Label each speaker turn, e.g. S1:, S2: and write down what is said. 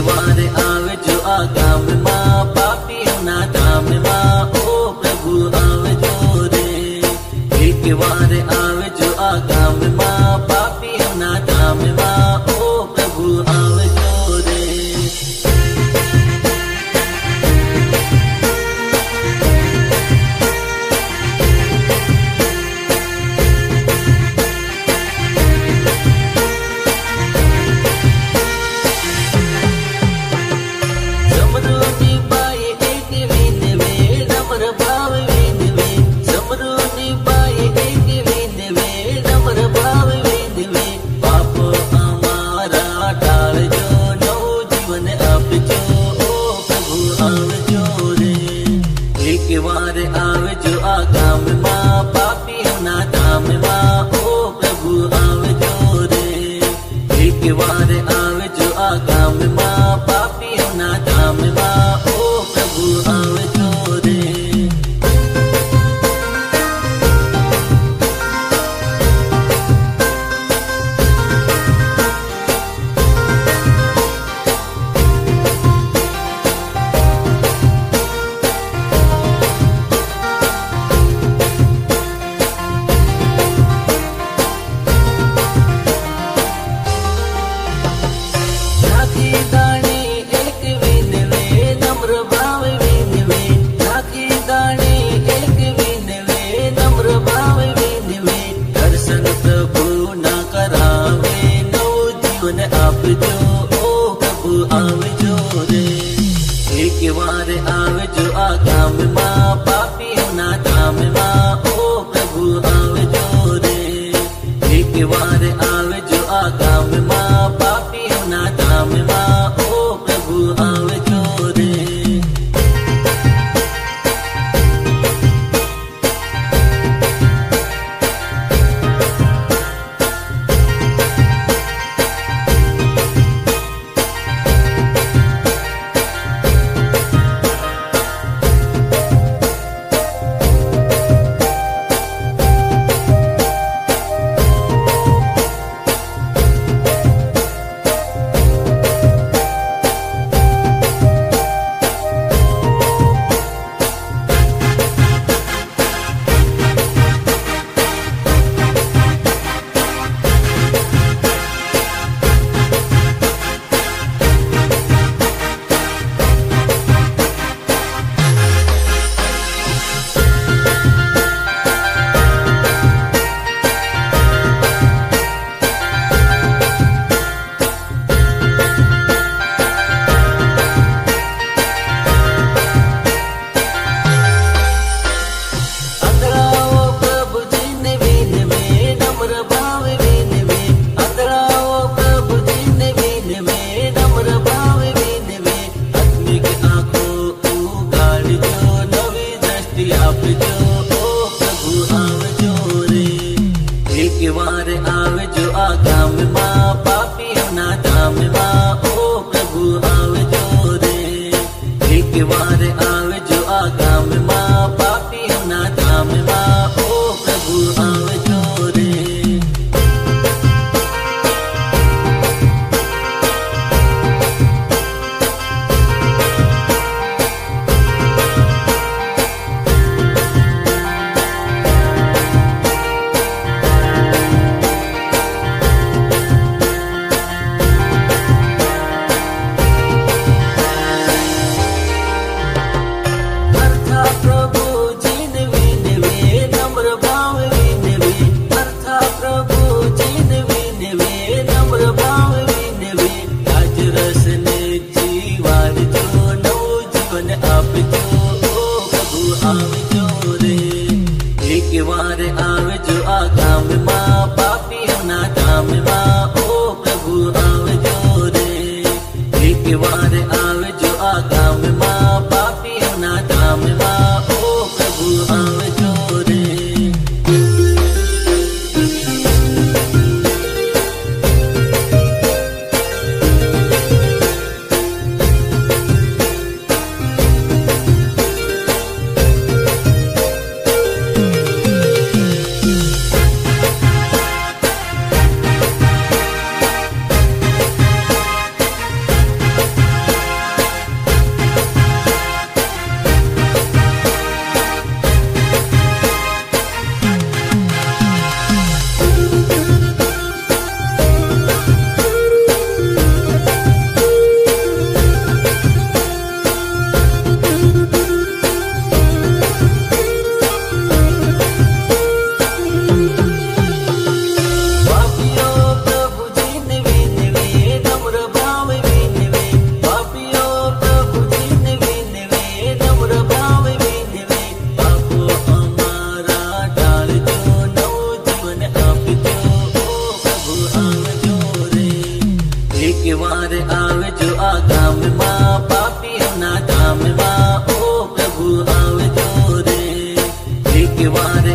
S1: વાર આવે જો આ ગામમાં પાપીઓના ધામમાં ઓ પ્રભુ આવજો રે એક વાર આવે જો આ ગામમાં પાપીઓના ધામમાં ઓ પ્રભુ આવજો રે વાર આવજો આ ગામમાં પાપીઓના ધામમાં ઓ પ્રભુ આવજો રે એક વાર આવજો આ ગામમાં પાપીઓના ધામમાં ઓ પ્રભુ આવજો રે એક વાર આવજો આ ગામમાં પાપીઓના ધામમાં ઓ પ્રભુ આવજો રે એક વાર આવજો આ ગામમાં પાપીઓના ધામમાં ઓ પ્રભુ આવજો રે એક વાર આવજો આ ગામમાં પાપીઓના ધામમાં ઓ પ્રભુ આવજો રે એક વાર આવજો આ ગામમાં પાપીઓના ધામમાં ઓ પ્રભુ આવજો રે વાર આવજો આ ગામમાં પાપીઓના ધામમાં ઓ પ્રભુ આવજો રે એક વાર